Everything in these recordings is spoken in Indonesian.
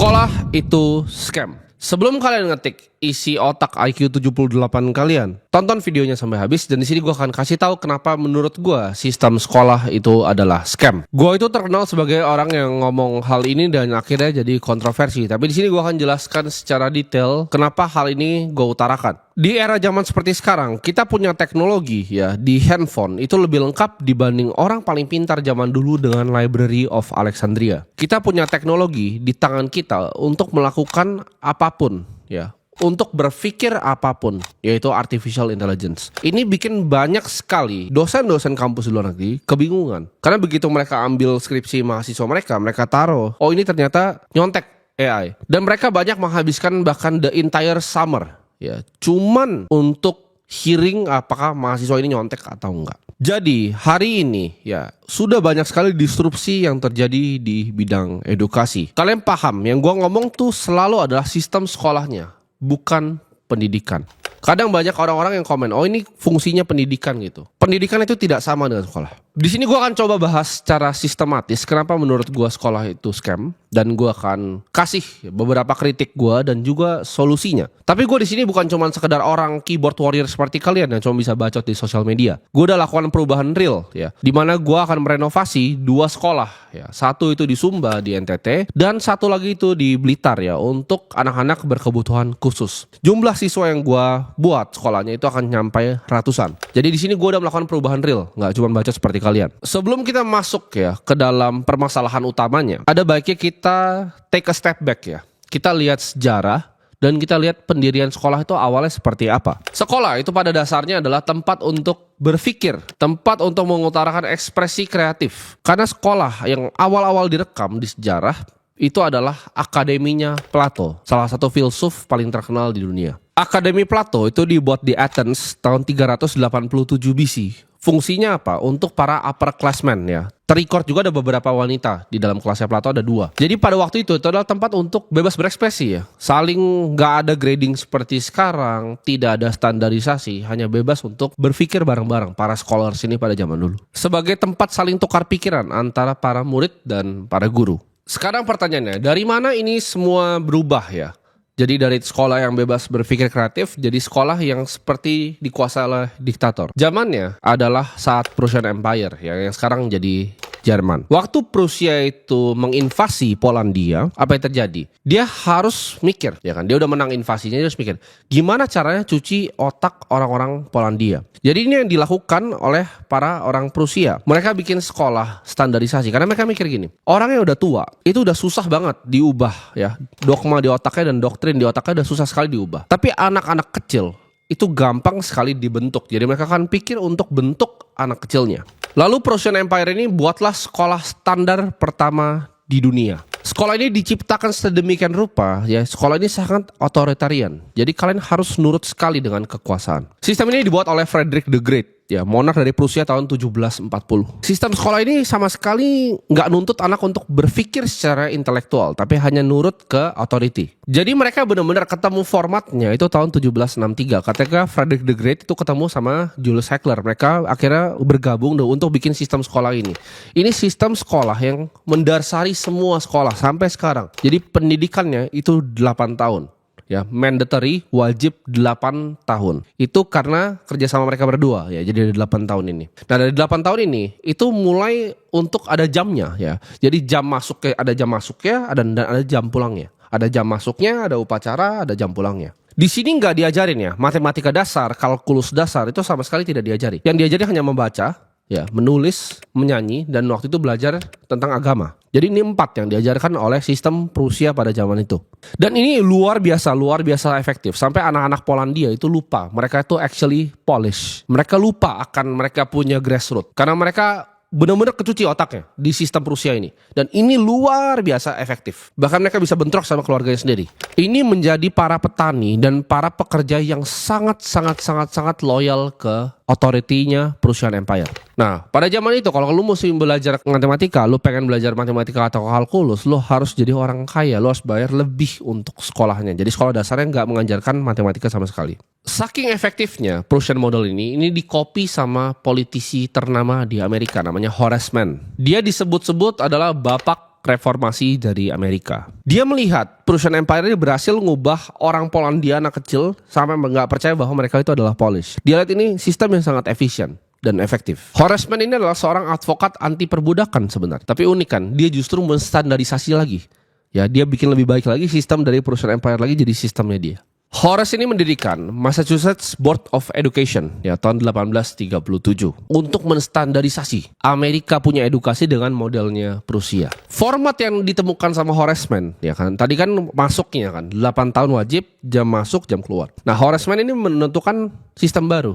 Sekolah itu scam. Sebelum kalian ngetik isi otak IQ 78 kalian, tonton videonya sampai habis dan di sini gue akan kasih tahu kenapa menurut gue sistem sekolah itu adalah scam. Gue itu terkenal sebagai orang yang ngomong hal ini dan akhirnya jadi kontroversi. Tapi di sini gue akan jelaskan secara detail kenapa hal ini gue utarakan. Di era zaman seperti sekarang, kita punya teknologi ya di handphone itu lebih lengkap dibanding orang paling pintar zaman dulu dengan Library of Alexandria. Kita punya teknologi di tangan kita untuk melakukan apapun ya. Untuk berpikir apapun, yaitu artificial intelligence. Ini bikin banyak sekali dosen-dosen kampus di luar negeri kebingungan. Karena begitu mereka ambil skripsi mahasiswa mereka taruh, oh ini ternyata nyontek AI. Dan mereka banyak menghabiskan bahkan the entire summer ya, cuman untuk hearing apakah mahasiswa ini nyontek atau enggak. Jadi hari ini ya sudah banyak sekali disrupsi yang terjadi di bidang edukasi. Kalian paham, yang gua ngomong tuh selalu adalah sistem sekolahnya, bukan pendidikan. Kadang banyak orang-orang yang komen, oh ini fungsinya pendidikan gitu. Pendidikan itu tidak sama dengan sekolah. Di sini gue akan coba bahas secara sistematis kenapa menurut gue sekolah itu scam, dan gue akan kasih beberapa kritik gue dan juga solusinya. Tapi gue di sini bukan cuma sekedar orang keyboard warrior seperti kalian yang cuma bisa bacot di sosial media. Gue udah lakukan perubahan real ya, dimana gue akan merenovasi 2 sekolah ya. Satu itu di Sumba di NTT dan satu lagi itu di Blitar ya, untuk anak-anak berkebutuhan khusus. Jumlah siswa yang gue buat sekolahnya itu akan nyampe ratusan. Jadi di sini gue udah melakukan perubahan real, nggak cuma bacot seperti kalian. Sebelum kita masuk ya ke dalam permasalahan utamanya, ada baiknya kita take a step back ya. Kita lihat sejarah dan kita lihat pendirian sekolah itu awalnya seperti apa. Sekolah itu pada dasarnya adalah tempat untuk berpikir, tempat untuk mengutarakan ekspresi kreatif. Karena sekolah yang awal-awal direkam di sejarah itu adalah akademinya Plato, salah satu filsuf paling terkenal di dunia. Akademi Plato itu dibuat di Athens tahun 387 BC. Fungsinya apa? Untuk para upper classmen ya. Terrecord juga ada beberapa wanita di dalam kelasnya Plato, ada 2. Jadi pada waktu itu adalah tempat untuk bebas berekspresi ya. Saling gak ada grading seperti sekarang, tidak ada standarisasi, hanya bebas untuk berpikir bareng-bareng para scholars ini pada zaman dulu. Sebagai tempat saling tukar pikiran antara para murid dan para guru. Sekarang pertanyaannya, dari mana ini semua berubah ya? Jadi dari sekolah yang bebas berpikir kreatif jadi sekolah yang seperti dikuasai oleh diktator. Zamannya adalah saat Prussian Empire ya, yang sekarang jadi Jerman. Waktu Prusia itu menginvasi Polandia, apa yang terjadi? Dia harus mikir, ya kan? Dia udah menang invasinya, dia harus mikir gimana caranya cuci otak orang-orang Polandia. Jadi ini yang dilakukan oleh para orang Prusia. Mereka bikin sekolah standarisasi karena mereka mikir gini, orang yang udah tua itu udah susah banget diubah ya. Dogma di otaknya dan doktrin di otaknya udah susah sekali diubah. Tapi anak-anak kecil itu gampang sekali dibentuk. Jadi mereka akan pikir untuk bentuk anak kecilnya. Lalu Prussian Empire ini buatlah sekolah standar pertama di dunia. Sekolah ini diciptakan sedemikian rupa ya, sekolah ini sangat otoritarian. Jadi kalian harus nurut sekali dengan kekuasaan. Sistem ini dibuat oleh Frederick the Great ya, monark dari Prusia tahun 1740. Sistem sekolah ini sama sekali nggak nuntut anak untuk berpikir secara intelektual, tapi hanya nurut ke authority. Jadi mereka benar-benar ketemu formatnya itu tahun 1763 ketika Frederick the Great itu ketemu sama Julius Hegler. Mereka akhirnya bergabung untuk bikin sistem sekolah ini. Ini sistem sekolah yang mendasari semua sekolah sampai sekarang. Jadi pendidikannya itu 8 tahun. Ya, mandatory, wajib 8 tahun. Itu karena kerjasama mereka berdua ya, jadi ada 8 tahun ini. Nah dari 8 tahun ini itu mulai untuk ada jamnya ya. Jadi jam masuknya ada jam masuknya, dan ada jam pulangnya. Ada jam masuknya, ada upacara, ada jam pulangnya. Di sini nggak diajarin ya matematika dasar, kalkulus dasar itu sama sekali tidak diajari. Yang diajari hanya membaca, ya, menulis, menyanyi, dan waktu itu belajar tentang agama. Jadi ini 4 yang diajarkan oleh sistem Prusia pada zaman itu. Dan ini luar biasa efektif. Sampai anak-anak Polandia itu lupa. Mereka itu actually Polish. Mereka lupa akan mereka punya grassroots. Karena mereka benar-benar kecuci otaknya di sistem Prusia ini. Dan ini luar biasa efektif. Bahkan mereka bisa bentrok sama keluarganya sendiri. Ini menjadi para petani dan para pekerja yang sangat loyal ke otoritinya Prussian Empire. Nah, pada zaman itu kalau lu mesti belajar matematika, lu pengen belajar matematika atau kalkulus, lu harus jadi orang kaya, lu harus bayar lebih untuk sekolahnya. Jadi sekolah dasarnya nggak mengajarkan matematika sama sekali. Saking efektifnya Prussian model ini di-copy sama politisi ternama di Amerika namanya Horace Mann. Dia disebut-sebut adalah bapak reformasi dari Amerika. Dia melihat perusahaan empire ini berhasil ngubah orang Polandia anak kecil sampai nggak percaya bahwa mereka itu adalah Polish. Dia lihat ini sistem yang sangat efisien dan efektif. Horace Mann ini adalah seorang advokat anti perbudakan sebenarnya. Tapi unik kan, dia justru menstandarisasi lagi. Ya, dia bikin lebih baik lagi sistem dari perusahaan empire lagi jadi sistemnya dia. Horace ini mendirikan Massachusetts Board of Education ya tahun 1837 untuk menstandarisasi Amerika punya edukasi dengan modelnya Prusia. Format yang ditemukan sama Horace Mann ya kan, tadi kan masuknya kan 8 tahun wajib, jam masuk, jam keluar. Nah, Horace Mann ini menentukan sistem baru,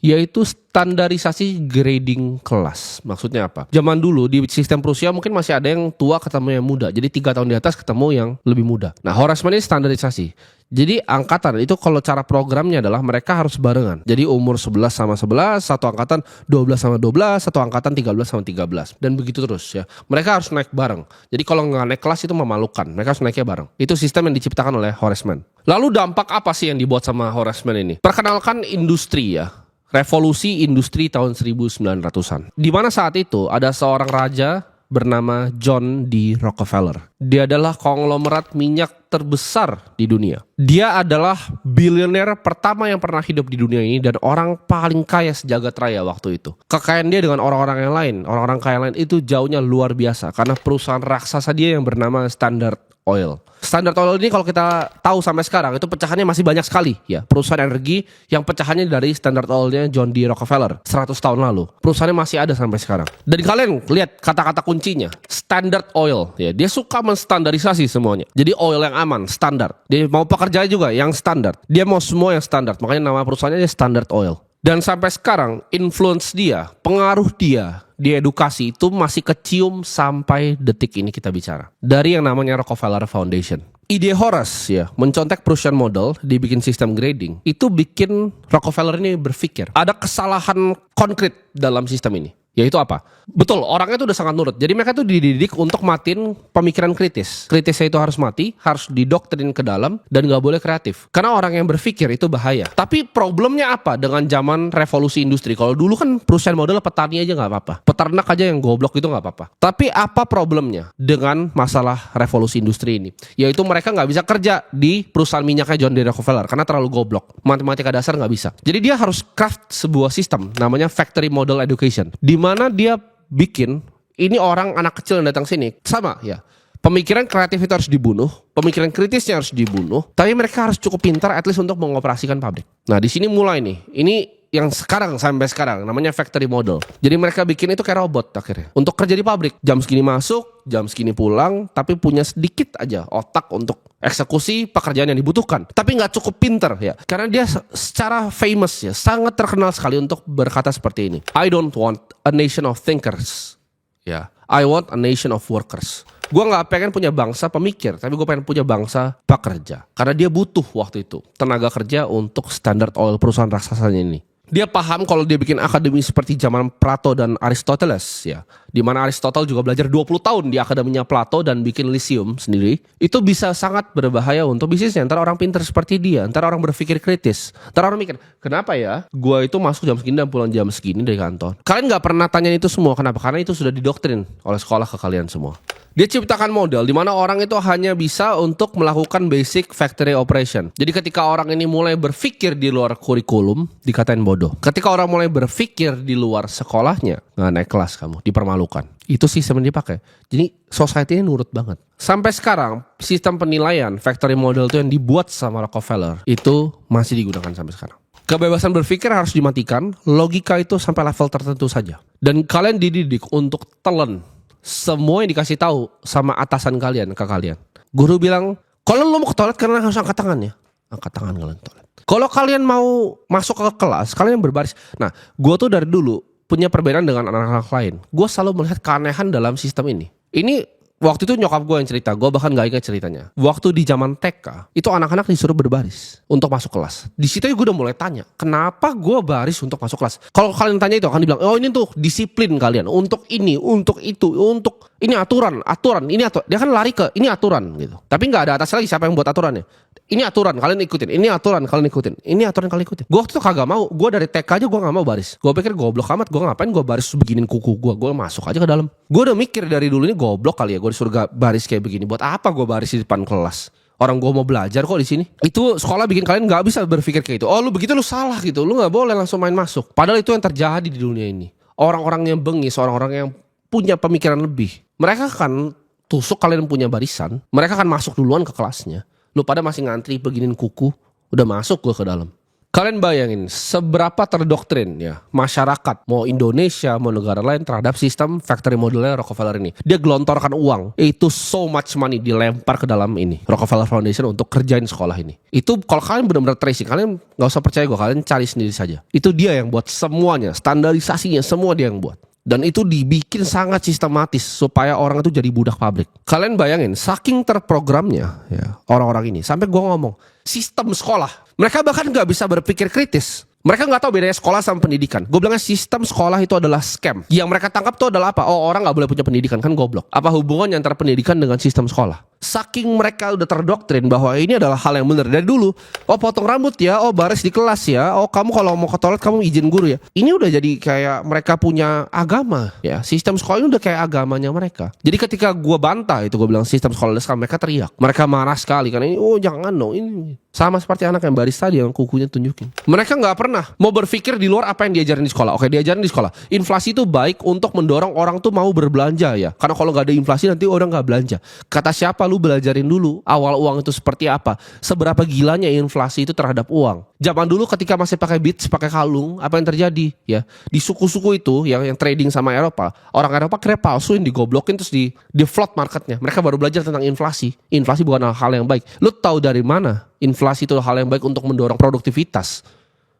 yaitu standarisasi grading kelas. Maksudnya apa? Zaman dulu di sistem Prusia mungkin masih ada yang tua ketemu yang muda. Jadi 3 tahun di atas ketemu yang lebih muda. Nah, Horace Mann ini standarisasi. Jadi angkatan itu kalau cara programnya adalah mereka harus barengan. Jadi umur 11 sama 11, satu angkatan 12 sama 12, satu angkatan 13 sama 13. Dan begitu terus ya. Mereka harus naik bareng. Jadi kalau nggak naik kelas itu memalukan. Mereka harus naiknya bareng. Itu sistem yang diciptakan oleh Horace Mann. Lalu dampak apa sih yang dibuat sama Horace Mann ini? Perkenalkan industri ya. Revolusi industri tahun 1900-an. Di mana saat itu ada seorang raja bernama John D. Rockefeller. Dia adalah konglomerat minyak terbesar di dunia. Dia adalah bilioner pertama yang pernah hidup di dunia ini dan orang paling kaya sejagat raya waktu itu. Kekayaan dia dengan orang-orang yang lain, orang-orang kaya lain itu jauhnya luar biasa karena perusahaan raksasa dia yang bernama Standard Oil. Standard Oil ini kalau kita tahu sampai sekarang itu pecahannya masih banyak sekali ya. Perusahaan energi yang pecahannya dari Standard Oilnya John D. Rockefeller 100 tahun lalu. Perusahaannya masih ada sampai sekarang. Dan kalian lihat kata-kata kuncinya Standard Oil ya. Dia suka menstandarisasi semuanya. Jadi oil yang aman, standar. Dia mau pekerja juga yang standar. Dia mau semua yang standar. Makanya nama perusahaannya Standard Oil. Dan sampai sekarang influence dia, pengaruh dia di edukasi itu masih kecium sampai detik ini kita bicara. Dari yang namanya Rockefeller Foundation. Ide Horace ya, mencontek Prussian model, dibikin sistem grading, itu bikin Rockefeller ini berpikir ada kesalahan konkret dalam sistem ini. Yaitu apa? Betul, orangnya tuh udah sangat nurut. Jadi mereka tuh dididik untuk matiin pemikiran kritis. Kritisnya itu harus mati, harus didoktrin ke dalam, dan gak boleh kreatif. Karena orang yang berpikir itu bahaya. Tapi problemnya apa dengan zaman revolusi industri? Kalau dulu kan perusahaan model petani aja gak apa-apa. Peternak aja yang goblok itu gak apa-apa. Tapi apa problemnya dengan masalah revolusi industri ini? Yaitu mereka gak bisa kerja di perusahaan minyaknya John D. Rockefeller karena terlalu goblok. Matematika dasar gak bisa. Jadi dia harus craft sebuah sistem namanya Factory Model Education. Di mana dia bikin ini orang anak kecil yang datang sini sama ya. Pemikiran kreatif itu harus dibunuh, pemikiran kritisnya harus dibunuh, tapi mereka harus cukup pintar at least untuk mengoperasikan pabrik. Nah, di sini mulai nih. Ini yang sekarang sampai sekarang namanya factory model. Jadi mereka bikin itu kayak robot akhirnya. Untuk kerja di pabrik, jam segini masuk, jam segini pulang, tapi punya sedikit aja otak untuk eksekusi pekerjaan yang dibutuhkan. Tapi nggak cukup pintar ya. Karena dia secara famous ya, sangat terkenal sekali untuk berkata seperti ini. I don't want a nation of thinkers. Ya, I want a nation of workers. Gue gak pengen punya bangsa pemikir, tapi gue pengen punya bangsa pekerja. Karena dia butuh waktu itu tenaga kerja untuk Standard Oil perusahaan raksasanya ini. Dia paham kalau dia bikin akademi seperti zaman Plato dan Aristoteles ya. Di mana Aristotle juga belajar 20 tahun di akademinya Plato dan bikin Lyceum sendiri. Itu bisa sangat berbahaya untuk bisnisnya. Ntar orang pintar seperti dia, ntar orang berpikir kritis. Ntar orang mikir, kenapa ya gue itu masuk jam segini dan pulang jam segini dari kantor. Kalian gak pernah tanya itu semua, kenapa? Karena itu sudah didoktrin oleh sekolah ke kalian semua. Dia ciptakan model di mana orang itu hanya bisa untuk melakukan basic factory operation. Jadi ketika orang ini mulai berpikir di luar kurikulum, dikatain bodoh. Ketika orang mulai berpikir di luar sekolahnya, nggak naik kelas kamu, dipermalukan. Itu sistem yang dipakai. Jadi society ini nurut banget. Sampai sekarang sistem penilaian factory model itu yang dibuat sama Rockefeller itu masih digunakan sampai sekarang. Kebebasan berpikir harus dimatikan, logika itu sampai level tertentu saja. Dan kalian dididik untuk telan semua yang dikasih tahu sama atasan kalian ke kalian. Guru bilang, kalau lo mau ke toilet kalian harus angkat tangan ya. Angkat tangan kalian ke toilet. Kalau kalian mau masuk ke kelas, kalian berbaris. Nah, gue tuh dari dulu punya perbedaan dengan anak-anak lain. Gue selalu melihat keanehan dalam sistem ini. Ini waktu itu nyokap gue yang cerita, gue bahkan gak ingat ceritanya. Waktu di zaman TK, itu anak-anak disuruh berbaris untuk masuk kelas. Di situ gue udah mulai tanya, kenapa gue baris untuk masuk kelas? Kalau kalian tanya itu akan dibilang, oh ini tuh disiplin kalian, untuk ini, untuk itu, untuk Ini aturan, ini aturan. Dia kan lari ke ini aturan gitu. Tapi nggak ada atas lagi siapa yang buat aturannya. Ini aturan, kalian ikutin. Ini aturan, kalian ikutin. Ini aturan, kalian ikutin. Gue waktu itu kagak mau. Gue dari TK aja gue nggak mau baris. Gue pikir goblok amat. Gue ngapain gue baris beginin kuku gue. Gue masuk aja ke dalam. Gue udah mikir dari dulu ini goblok kali ya. Gue disuruh baris kayak begini. Buat apa gue baris di depan kelas? Orang gue mau belajar kok di sini. Itu sekolah bikin kalian nggak bisa berpikir kayak itu. Oh lu begitu lu salah gitu. Lu nggak boleh langsung main masuk. Padahal itu yang terjadi di dunia ini. Orang-orang yang bengis, orang-orang yang punya pemikiran lebih. Mereka kan tusuk kalian punya barisan. Mereka kan masuk duluan ke kelasnya. Lu pada masih ngantri beginin kuku. Udah masuk gue ke dalam. Kalian bayangin seberapa terdoktrin ya masyarakat mau Indonesia mau negara lain terhadap sistem factory modelnya Rockefeller ini. Dia gelontorkan uang itu so much money dilempar ke dalam ini Rockefeller Foundation untuk kerjain sekolah ini. Itu kalau kalian benar-benar tracing, kalian nggak usah percaya gue, kalian cari sendiri saja. Itu dia yang buat semuanya, standarisasinya semua dia yang buat. Dan itu dibikin sangat sistematis supaya orang itu jadi budak pabrik. Kalian bayangin, saking terprogramnya ya orang-orang ini. Sampai gue ngomong, sistem sekolah. Mereka bahkan gak bisa berpikir kritis. Mereka gak tahu bedanya sekolah sama pendidikan. Gue bilangnya sistem sekolah itu adalah scam. Yang mereka tangkap itu adalah apa? Oh, orang gak boleh punya pendidikan, kan goblok. Apa hubungannya antara pendidikan dengan sistem sekolah? Saking mereka udah terdoktrin bahwa ini adalah hal yang benar dari dulu. Oh, potong rambut ya, oh baris di kelas ya, oh kamu kalau mau ke toilet kamu izin guru ya. Ini udah jadi kayak mereka punya agama ya. Sistem sekolah ini udah kayak agamanya mereka. Jadi ketika gue bantah itu, gue bilang sistem sekolah sekarang, mereka teriak. Mereka marah sekali karena ini, oh jangan dong, ini sama seperti anak yang baris tadi yang kukunya tunjukin. Mereka nggak pernah mau berpikir di luar apa yang diajarin di sekolah. Oke, diajarin di sekolah. Inflasi itu baik untuk mendorong orang tuh mau berbelanja ya. Karena kalau nggak ada inflasi nanti orang nggak belanja. Kata siapa? Lu belajarin dulu awal uang itu seperti apa, seberapa gilanya inflasi itu terhadap uang. Zaman dulu ketika masih pakai bits, pakai kalung, apa yang terjadi ya di suku-suku itu yang trading sama Eropa, orang Eropa kira palsuin, digoblokin terus di float marketnya. Mereka baru belajar tentang inflasi. Inflasi bukan hal yang baik. Lu tahu dari mana inflasi itu hal yang baik untuk mendorong produktivitas?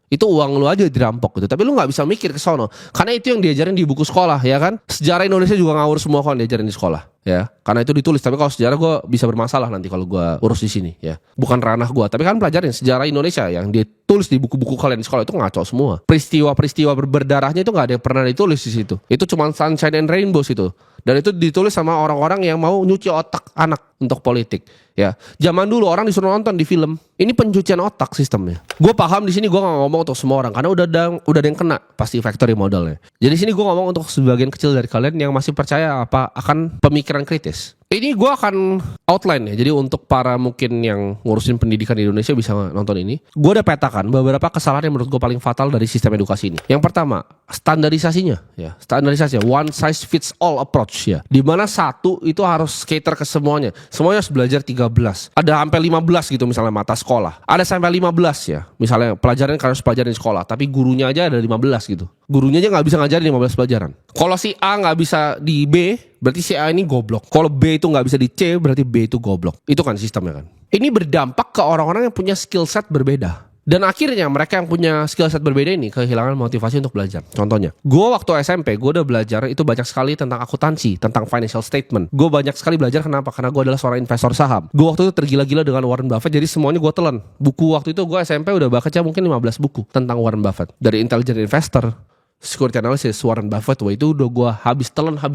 Itu uang lu aja dirampok gitu. Tapi lu gak bisa mikir ke sono. Karena itu yang diajarin di buku sekolah ya kan. Sejarah Indonesia juga ngawur semua kan diajarin di sekolah ya. Karena itu ditulis. Tapi kalau sejarah gue bisa bermasalah nanti kalau gue urus di sini ya. Bukan ranah gue. Tapi kan pelajarin sejarah Indonesia yang ditulis di buku-buku kalian di sekolah itu ngaco semua. Peristiwa-peristiwa berdarahnya itu gak ada yang pernah ditulis di situ. Itu cuma sunshine and rainbows itu. Dan itu ditulis sama orang-orang yang mau nyuci otak anak untuk politik ya. Zaman dulu orang disuruh nonton di film. Ini pencucian otak sistemnya. Gue paham di sini gue gak ngomong untuk semua orang karena udah ada yang kena pasti factory modelnya. Jadi sini gue ngomong untuk sebagian kecil dari kalian yang masih percaya apa akan pemikiran kritis. Ini gue akan outline ya. Jadi untuk para mungkin yang ngurusin pendidikan di Indonesia bisa nonton ini. Gue udah petakan beberapa kesalahan yang menurut gue paling fatal dari sistem edukasi ini. Yang pertama, standarisasinya ya. Standarisasinya one size fits all approach ya. Dimana satu itu harus cater ke semuanya. Semuanya harus belajar 13. Ada sampai 15 gitu misalnya mata sekolah. Ada sampai 15 ya. Misalnya pelajaran harus pelajaran di sekolah. Tapi gurunya aja ada 15 gitu. Gurunya aja gak bisa ngajarin 15 pelajaran. Kalau si A gak bisa di B, berarti si A ini goblok. Kalau B itu gak bisa di C, berarti B itu goblok. Itu kan sistemnya kan. Ini berdampak ke orang-orang yang punya skill set berbeda. Dan akhirnya mereka yang punya skill set berbeda ini kehilangan motivasi untuk belajar. Contohnya, gue waktu SMP gue udah belajar itu banyak sekali tentang akuntansi, tentang financial statement. Gue banyak sekali belajar kenapa? Karena gue adalah seorang investor saham. Gue waktu itu tergila-gila dengan Warren Buffett, jadi semuanya gue telan. Buku waktu itu gue SMP udah baca mungkin 15 buku tentang Warren Buffett. Dari Intelligent Investor, Security Analysis, Warren Buffett, wah itu udah gue habis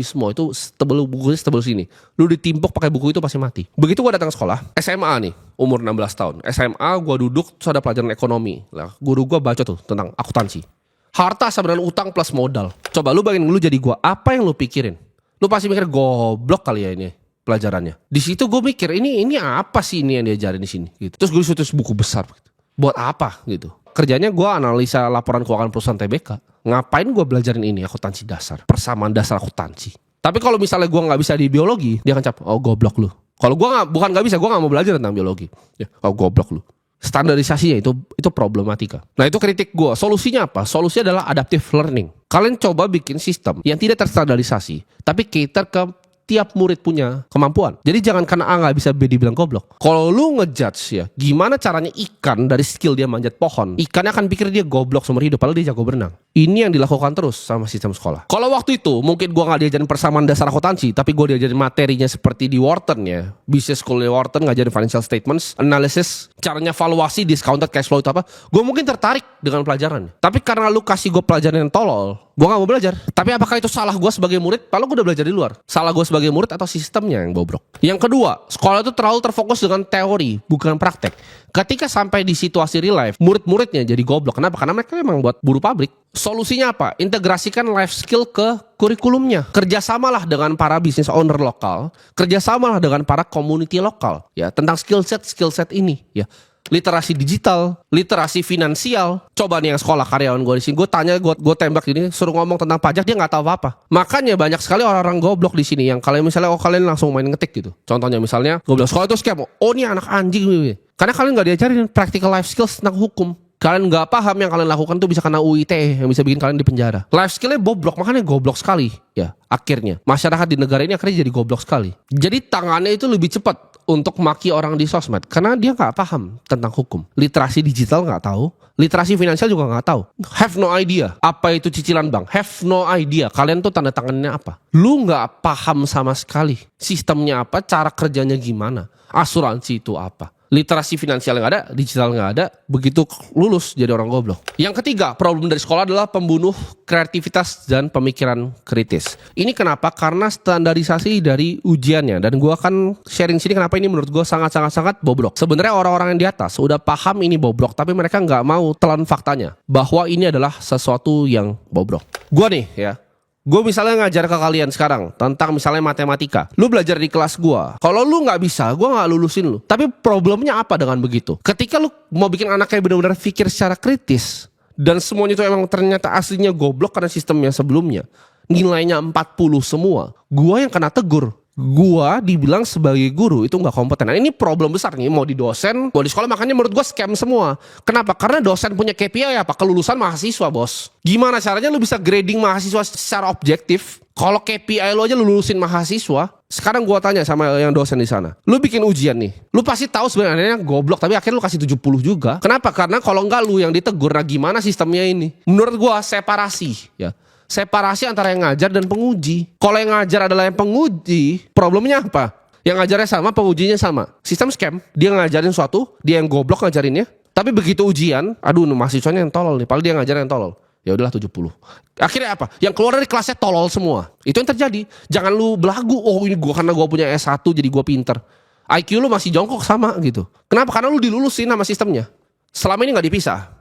semua. Itu tebel bukunya setebel sini. Lu ditimpuk pakai buku itu pasti mati. Begitu gue datang sekolah SMA nih, umur 16 tahun. SMA gue duduk terus ada pelajaran ekonomi. Lah, guru gue baca tuh tentang akuntansi. Harta sama dengan utang plus modal. Coba lu bayangin lu jadi gue, apa yang lu pikirin? Lu pasti mikir goblok kali ya ini pelajarannya. Di situ gue mikir ini apa sih ini yang diajarin di sini gitu. Terus gue tulis buku besar gitu. Buat apa gitu? Kerjanya gue analisa laporan keuangan perusahaan TBK. Ngapain gue belajarin ini akuntansi dasar, persamaan dasar akuntansi. Tapi kalau misalnya gue nggak bisa di biologi, dia akan cap, oh goblok lu. Kalau gue bukan nggak bisa, gue nggak mau belajar tentang biologi. Ya, oh goblok lu. Standarisasinya itu problematika. Nah itu kritik gue. Solusinya apa? Solusinya adalah adaptive learning. Kalian coba bikin sistem yang tidak terstandarisasi, tapi cater ke tiap murid punya kemampuan. Jadi jangan karena A gak bisa B dibilang goblok. Kalau lu ngejudge ya, gimana caranya ikan dari skill dia manjat pohon, ikannya akan pikir dia goblok seumur hidup, padahal dia jago berenang. Ini yang dilakukan terus sama sistem sekolah. Kalau waktu itu mungkin gue gak diajarin persamaan dasar akuntansi, tapi gue diajarin materinya seperti di Wharton ya, business school di Wharton, ngajarin financial statements, analysis, caranya valuasi, discounted cash flow itu apa, gue mungkin tertarik dengan pelajaran. Tapi karena lu kasih gue pelajaran yang tolol, gue gak mau belajar. Tapi apakah itu salah gue sebagai murid? Kalau gue udah belajar di luar, salah gue sebagai murid atau sistemnya yang bobrok? Yang kedua, sekolah itu terlalu terfokus dengan teori, bukan praktek. Ketika sampai di situasi real life, murid-muridnya jadi goblok. Kenapa? Karena mereka memang buat buruh pabrik. Solusinya apa? Integrasikan life skill ke kurikulumnya. Kerjasamalah dengan para business owner lokal, kerjasamalah dengan para community lokal, ya, tentang skill set ini, ya. Literasi digital, literasi finansial. Coba nih yang sekolah karyawan gue di sini, gue tanya, gue tembak ini, suruh ngomong tentang pajak, dia nggak tahu apa-apa. Makanya banyak sekali orang-orang goblok di sini yang kalian misalnya, kalian langsung main ngetik gitu. Contohnya misalnya, gue bilang sekolah itu scam. Oh ini anak anjing. Karena kalian nggak diajarin practical life skills tentang hukum. Kalian nggak paham yang kalian lakukan tuh bisa kena UU ITE yang bisa bikin kalian di penjara. Life skillnya bobrok, makanya goblok sekali. Ya, akhirnya masyarakat di negara ini akhirnya jadi goblok sekali. Jadi tangannya itu lebih cepat untuk maki orang di sosmed karena dia nggak paham tentang hukum. Literasi digital nggak tahu, literasi finansial juga nggak tahu. Have no idea apa itu cicilan bank. Have no idea kalian tuh tanda tangannya apa. Lu nggak paham sama sekali sistemnya apa, cara kerjanya gimana, asuransi itu apa. Literasi finansial nggak ada, digital nggak ada, begitu lulus jadi orang goblok. Yang ketiga, problem dari sekolah adalah pembunuh kreativitas dan pemikiran kritis. Ini kenapa? Karena standarisasi dari ujiannya. Dan gue akan sharing sini kenapa ini menurut gue sangat bobrok. Sebenarnya orang-orang yang di atas udah paham ini bobrok, tapi mereka nggak mau telan faktanya bahwa ini adalah sesuatu yang bobrok. Gue nih ya, gue misalnya ngajar ke kalian sekarang tentang misalnya matematika. Lu belajar di kelas gue. Kalau lu gak bisa, gue gak lulusin lu. Tapi problemnya apa dengan begitu? Ketika lu mau bikin anaknya benar-benar pikir secara kritis, dan semuanya itu emang ternyata aslinya goblok karena sistemnya sebelumnya, nilainya 40 semua, gue yang kena tegur. Gua dibilang sebagai guru itu nggak kompeten. Nah, ini problem besar nih, mau di dosen, mau di sekolah. Makanya menurut gua scam semua. Kenapa? Karena dosen punya KPI apa? Kelulusan mahasiswa, bos. Gimana caranya lu bisa grading mahasiswa secara objektif? Kalau KPI lu aja lu lulusin mahasiswa. Sekarang gua tanya sama yang dosen di sana. Lu bikin ujian nih. Lu pasti tahu sebenarnya goblok, tapi akhirnya lu kasih 70 juga. Kenapa? Karena kalau enggak lu yang ditegur. Nah, gimana sistemnya ini? Menurut gua separasi, ya. Separasi antara yang ngajar dan penguji. Kalau yang ngajar adalah yang penguji, problemnya apa? Yang ngajarnya sama, pengujinya sama. Sistem scam, dia ngajarin suatu, dia yang goblok ngajarinnya. Tapi begitu ujian, aduh mahasiswanya yang tolol nih, padahal dia ngajar yang tolol. Ya udahlah 70. Akhirnya apa? Yang keluar dari kelasnya tolol semua. Itu yang terjadi. Jangan lu belagu, oh ini gua karena gua punya S1 jadi gua pinter. IQ lu masih jongkok sama gitu. Kenapa? Karena lu dilulusin sama sistemnya. Selama ini gak dipisah.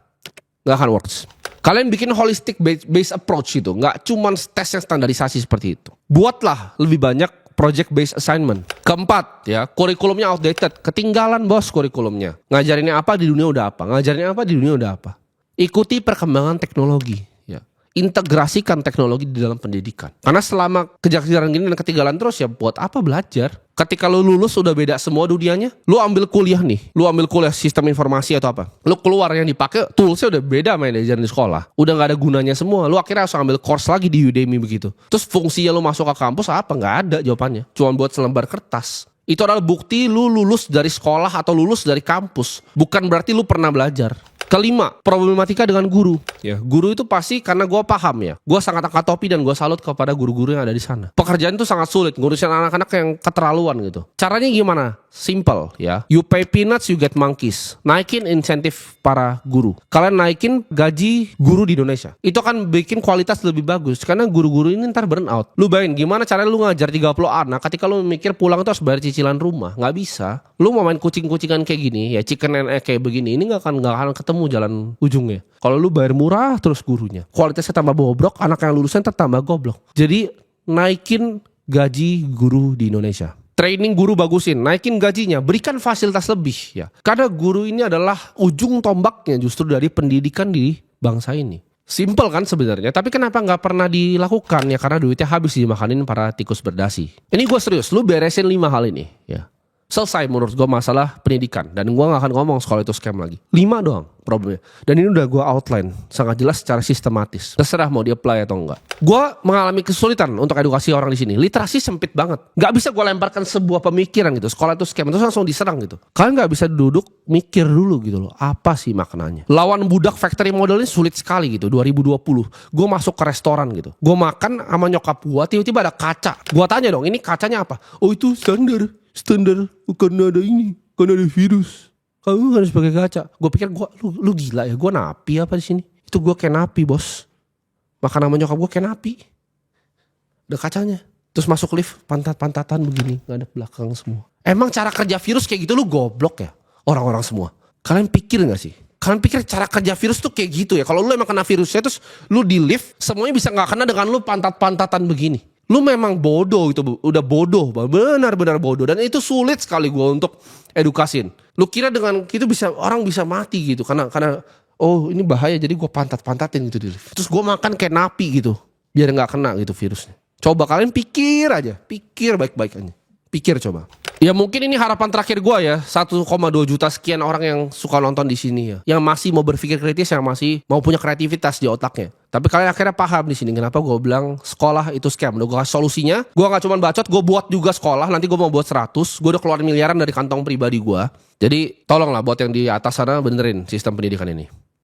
Gak akan works. Kalian bikin holistic based approach itu, nggak cuma tes yang standarisasi seperti itu. Buatlah lebih banyak project based assignment. Keempat, ya, kurikulumnya outdated, ketinggalan bos kurikulumnya. Ngajarinnya apa di dunia udah apa, ngajarinnya apa di dunia udah apa. Ikuti perkembangan teknologi, ya. Integrasikan teknologi di dalam pendidikan. Karena selama kejar-kejaran gini dan ketinggalan terus, ya buat apa belajar? Ketika lu lulus udah beda semua dunianya. Lu ambil kuliah nih, lu ambil kuliah sistem informasi atau apa, lu keluar yang dipakai toolsnya udah beda sama yang diajarin di sekolah. Udah gak ada gunanya semua. Lu akhirnya harus ambil course lagi di Udemy begitu. Terus fungsinya lu masuk ke kampus apa? Gak ada jawabannya. Cuma buat selembar kertas. Itu adalah bukti lu lulus dari sekolah atau lulus dari kampus. Bukan berarti lu pernah belajar. Kelima, problematika dengan guru. Ya, guru itu pasti karena gue paham ya. Gue sangat angkat topi dan gue salut kepada guru-guru yang ada di sana. Pekerjaan itu sangat sulit, ngurusin anak-anak yang keterlaluan gitu. Caranya gimana? Simple ya. You pay peanuts, you get monkeys. Naikin insentif para guru. Kalian naikin gaji guru di Indonesia. Itu akan bikin kualitas lebih bagus. Karena guru-guru ini ntar burn out. Lu bayangin gimana caranya lu ngajar 30 anak ketika lu mikir pulang itu harus bayar cicilan rumah. Nggak bisa. Lu mau main kucing-kucingan kayak gini, ya chicken and egg kayak begini, ini nggak akan ketemu jalan ujungnya. Kalau lu bayar murah terus gurunya, kualitasnya tambah bobrok, anak yang lulusan tambah goblok. Jadi naikin gaji guru di Indonesia. Training guru bagusin, naikin gajinya, berikan fasilitas lebih ya. Karena guru ini adalah ujung tombaknya justru dari pendidikan di bangsa ini. Simple kan sebenarnya, tapi kenapa nggak pernah dilakukan ya? Karena duitnya habis dimakanin para tikus berdasi. Ini gue serius, lu beresin 5 hal ini ya. Selesai menurut gue masalah pendidikan. Dan gue gak akan ngomong sekolah itu scam lagi. 5 doang. problemnya. Dan ini udah gue outline sangat jelas secara sistematis. Terserah mau di-apply atau enggak. Gue mengalami kesulitan untuk edukasi orang di sini. Literasi sempit banget. Gak bisa gue lemparkan sebuah pemikiran gitu. Sekolah itu scam, terus langsung diserang gitu. Kalian gak bisa duduk mikir dulu gitu loh. Apa sih maknanya? Lawan budak factory model ini sulit sekali gitu. 2020. Gue masuk ke restoran gitu. Gue makan sama nyokap gue, tiba-tiba ada kaca. Gue tanya dong, ini kacanya apa? Oh itu standar. Karena ada ini. Karena ada virus. Kamu harus pakai kaca. Gue pikir lu gila ya. Gue napi apa di sini? Itu gue kayak napi bos. Makan sama nyokap gue kayak napi. Ada kacanya. Terus masuk lift pantat-pantatan begini. Ngadep belakang semua. Emang cara kerja virus kayak gitu lu goblok ya? Orang-orang semua. Kalian pikir gak sih? Kalian pikir cara kerja virus tuh kayak gitu ya? Kalau lu emang kena virusnya terus lu di lift. Semuanya bisa gak kena dengan lu pantat-pantatan begini. Lu memang bodoh gitu. Udah bodoh. Benar-benar bodoh. Dan itu sulit sekali gue untuk edukasin. Lu kira dengan itu orang bisa mati gitu. Karena oh ini bahaya jadi gue pantat-pantatin gitu di lift. Terus gue makan kayak napi gitu. Biar gak kena gitu virusnya. Coba kalian pikir aja. Pikir baik-baik aja. Pikir coba. Ya mungkin ini harapan terakhir gue ya. 1,2 juta sekian orang yang suka nonton di sini ya. Yang masih mau berpikir kritis, yang masih mau punya kreativitas di otaknya. Tapi kalian akhirnya paham di sini kenapa gue bilang sekolah itu scam. Udah gue kasih solusinya. Gue gak cuma bacot, gue buat juga sekolah. Nanti gue mau buat 100. Gue udah keluarin miliaran dari kantong pribadi gue. Jadi tolonglah buat yang di atas sana benerin sistem pendidikan ini.